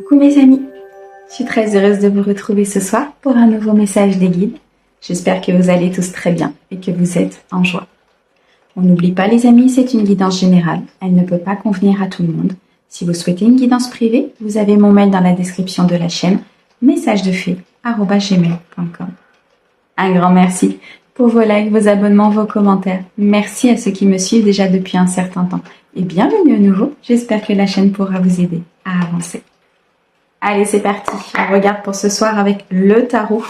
Coucou mes amis, je suis très heureuse de vous retrouver ce soir pour un nouveau message des guides. J'espère que vous allez tous très bien et que vous êtes en joie. On n'oublie pas les amis, c'est une guidance générale, elle ne peut pas convenir à tout le monde. Si vous souhaitez une guidance privée, vous avez mon mail dans la description de la chaîne, messagesdefée@gmail.com. Un grand merci pour vos likes, vos abonnements, vos commentaires. Merci à ceux qui me suivent déjà depuis un certain temps. Et bienvenue à nouveau, j'espère que la chaîne pourra vous aider à avancer. Allez, c'est parti, on regarde pour ce soir avec le tarot.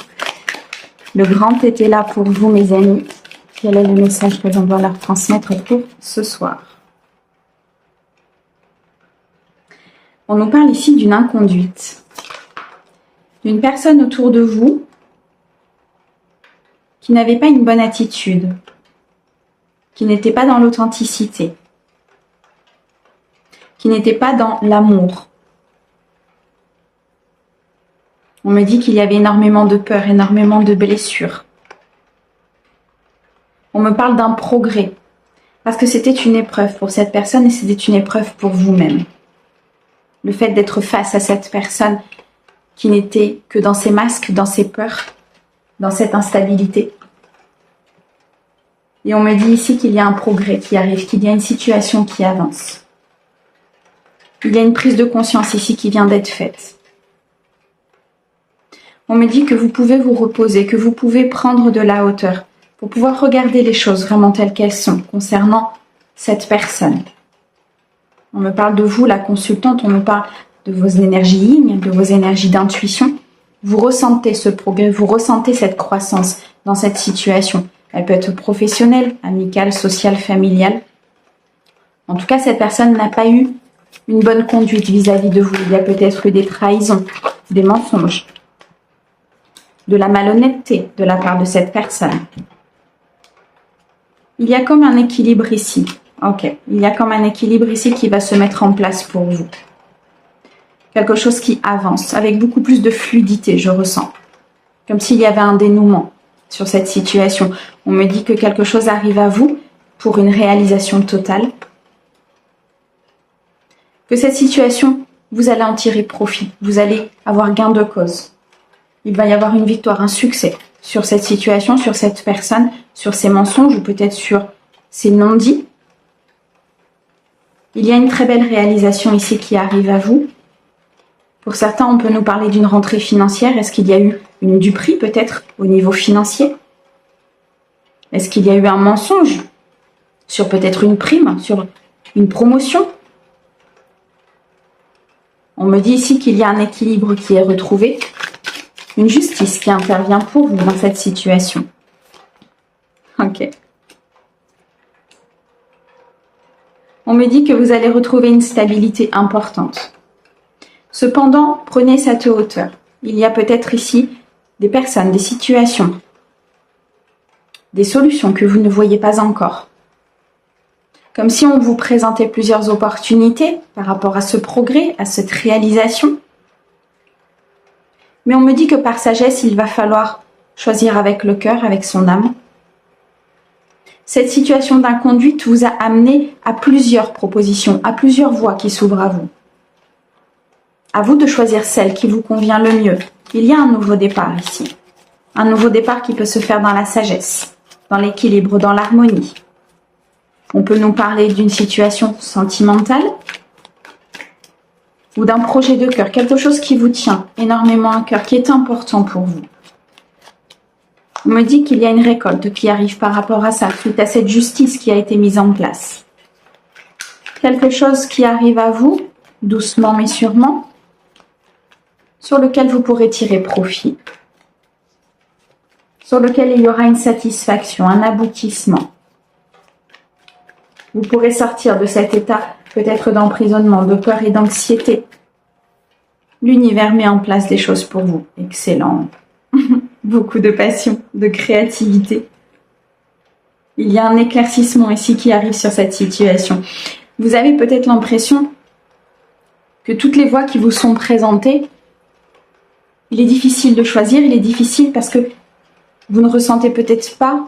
Le grand était là pour vous mes amis. Quel est le message que l'on doit leur transmettre pour ce soir? On nous parle ici d'une inconduite. D'une personne autour de vous qui n'avait pas une bonne attitude, qui n'était pas dans l'authenticité, qui n'était pas dans l'amour. On me dit qu'il y avait énormément de peur, énormément de blessures. On me parle d'un progrès, parce que c'était une épreuve pour cette personne et c'était une épreuve pour vous-même. Le fait d'être face à cette personne qui n'était que dans ses masques, dans ses peurs, dans cette instabilité. Et on me dit ici qu'il y a un progrès qui arrive, qu'il y a une situation qui avance. Il y a une prise de conscience ici qui vient d'être faite. On me dit que vous pouvez vous reposer, que vous pouvez prendre de la hauteur pour pouvoir regarder les choses vraiment telles qu'elles sont concernant cette personne. On me parle de vous, la consultante, on me parle de vos énergies yin, de vos énergies d'intuition. Vous ressentez ce progrès, vous ressentez cette croissance dans cette situation. Elle peut être professionnelle, amicale, sociale, familiale. En tout cas, cette personne n'a pas eu une bonne conduite vis-à-vis de vous. Il y a peut-être eu des trahisons, des mensonges, de la malhonnêteté de la part de cette personne. Il y a comme un équilibre ici. Ok, il y a comme un équilibre ici qui va se mettre en place pour vous. Quelque chose qui avance avec beaucoup plus de fluidité, je ressens. Comme s'il y avait un dénouement sur cette situation. On me dit que quelque chose arrive à vous pour une réalisation totale. Que cette situation, vous allez en tirer profit. Vous allez avoir gain de cause. Il va y avoir une victoire, un succès sur cette situation, sur cette personne, sur ses mensonges ou peut-être sur ses non-dits. Il y a une très belle réalisation ici qui arrive à vous. Pour certains, on peut nous parler d'une rentrée financière. Est-ce qu'il y a eu une duperie peut-être au niveau financier? Est-ce qu'il y a eu un mensonge sur peut-être une prime, sur une promotion? On me dit ici qu'il y a un équilibre qui est retrouvé, une justice qui intervient pour vous dans cette situation. Ok. On me dit que vous allez retrouver une stabilité importante. Cependant, prenez cette hauteur. Il y a peut-être ici des personnes, des situations, des solutions que vous ne voyez pas encore. Comme si on vous présentait plusieurs opportunités par rapport à ce progrès, à cette réalisation. Mais on me dit que par sagesse, il va falloir choisir avec le cœur, avec son âme. Cette situation d'inconduite vous a amené à plusieurs propositions, à plusieurs voies qui s'ouvrent à vous. À vous de choisir celle qui vous convient le mieux. Il y a un nouveau départ ici. Un nouveau départ qui peut se faire dans la sagesse, dans l'équilibre, dans l'harmonie. On peut nous parler d'une situation sentimentale ou d'un projet de cœur, quelque chose qui vous tient énormément à cœur, qui est important pour vous. On me dit qu'il y a une récolte qui arrive par rapport à ça, suite à cette justice qui a été mise en place. Quelque chose qui arrive à vous, doucement mais sûrement, sur lequel vous pourrez tirer profit, sur lequel il y aura une satisfaction, un aboutissement. Vous pourrez sortir de cet état peut-être d'emprisonnement, de peur et d'anxiété. L'univers met en place des choses pour vous. Excellent. Beaucoup de passion, de créativité. Il y a un éclaircissement ici qui arrive sur cette situation. Vous avez peut-être l'impression que toutes les voies qui vous sont présentées, il est difficile de choisir, il est difficile parce que vous ne ressentez peut-être pas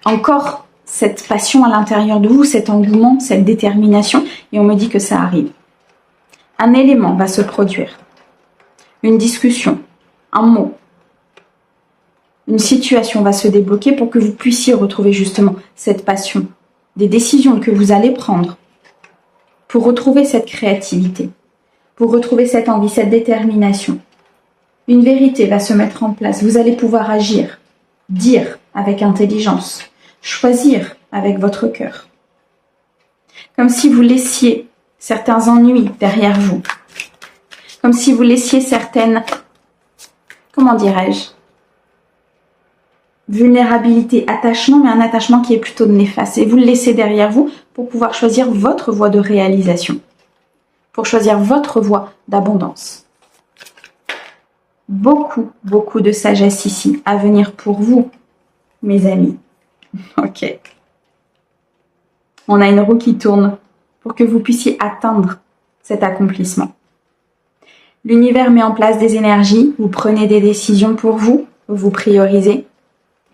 encore cette passion à l'intérieur de vous, cet engouement, cette détermination, et on me dit que ça arrive. Un élément va se produire une discussion, un mot, une situation va se débloquer pour que vous puissiez retrouver justement cette passion, des décisions que vous allez prendre pour retrouver cette créativité, pour retrouver cette envie, cette détermination. Une vérité va se mettre en place. Vous allez pouvoir agir, dire avec intelligence, choisir avec votre cœur. Comme si vous laissiez certains ennuis derrière vous. Comme si vous laissiez certaines, comment dirais-je, vulnérabilité, attachement, mais un attachement qui est plutôt néfaste. Et vous le laissez derrière vous pour pouvoir choisir votre voie de réalisation, pour choisir votre voie d'abondance. Beaucoup, beaucoup de sagesse ici à venir pour vous, mes amis. Ok. On a une roue qui tourne pour que vous puissiez atteindre cet accomplissement. L'univers met en place des énergies, vous prenez des décisions pour vous, vous priorisez.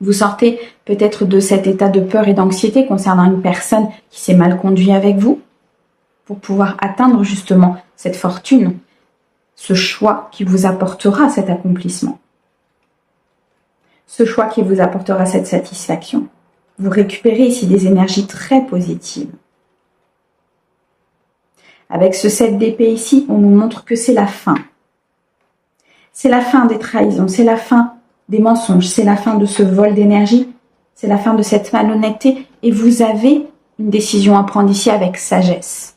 Vous sortez peut-être de cet état de peur et d'anxiété concernant une personne qui s'est mal conduite avec vous pour pouvoir atteindre justement cette fortune, ce choix qui vous apportera cet accomplissement, ce choix qui vous apportera cette satisfaction. Vous récupérez ici des énergies très positives. Avec ce 7 d'épée ici, on nous montre que c'est la fin. C'est la fin des trahisons, c'est la fin des mensonges, c'est la fin de ce vol d'énergie, c'est la fin de cette malhonnêteté et vous avez une décision à prendre ici avec sagesse,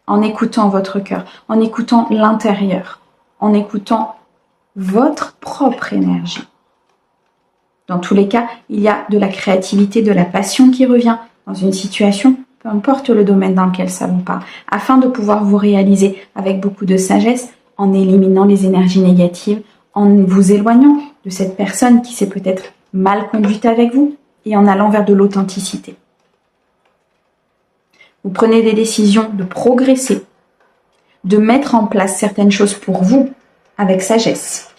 en écoutant votre cœur, en écoutant l'intérieur, en écoutant votre propre énergie. Dans tous les cas, il y a de la créativité, de la passion qui revient dans une situation, peu importe le domaine dans lequel ça vous parle, afin de pouvoir vous réaliser avec beaucoup de sagesse en éliminant les énergies négatives, en vous éloignant de cette personne qui s'est peut-être mal conduite avec vous et en allant vers de l'authenticité. Vous prenez des décisions de progresser, de mettre en place certaines choses pour vous avec sagesse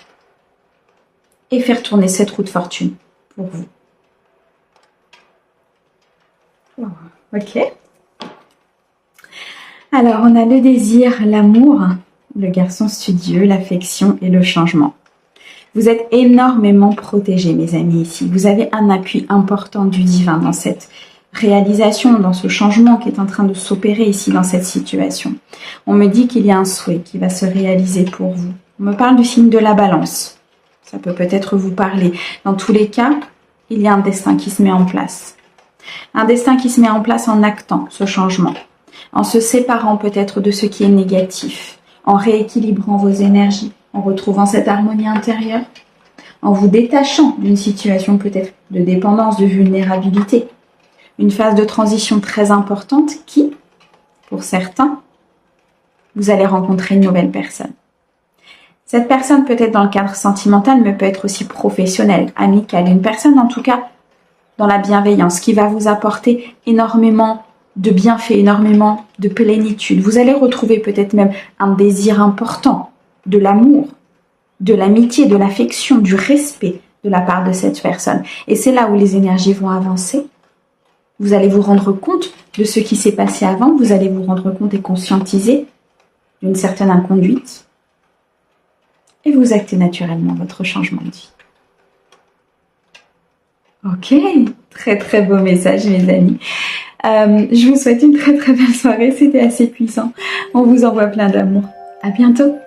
et faire tourner cette roue de fortune pour vous. Ok. Alors, on a le désir, l'amour, le garçon studieux, l'affection et le changement. Vous êtes énormément protégés, mes amis, ici. Vous avez un appui important du divin dans cette réalisation, dans ce changement qui est en train de s'opérer ici, dans cette situation. On me dit qu'il y a un souhait qui va se réaliser pour vous. On me parle du signe de la balance. Ça peut peut-être vous parler. Dans tous les cas, il y a un destin qui se met en place. Un destin qui se met en place en actant ce changement, en se séparant peut-être de ce qui est négatif, en rééquilibrant vos énergies, en retrouvant cette harmonie intérieure, en vous détachant d'une situation peut-être de dépendance, de vulnérabilité. Une phase de transition très importante qui, pour certains, vous allez rencontrer une nouvelle personne. Cette personne peut être dans le cadre sentimental, mais peut être aussi professionnelle, amicale. Une personne en tout cas dans la bienveillance qui va vous apporter énormément de bienfaits, énormément de plénitude. Vous allez retrouver peut-être même un désir important, de l'amour, de l'amitié, de l'affection, du respect de la part de cette personne. Et c'est là où les énergies vont avancer. Vous allez vous rendre compte de ce qui s'est passé avant, vous allez vous rendre compte et conscientiser d'une certaine inconduite. Et vous actez naturellement votre changement de vie. Ok, très très beau message mes amis. Je vous souhaite une très très belle soirée, c'était assez puissant. On vous envoie plein d'amour. À bientôt.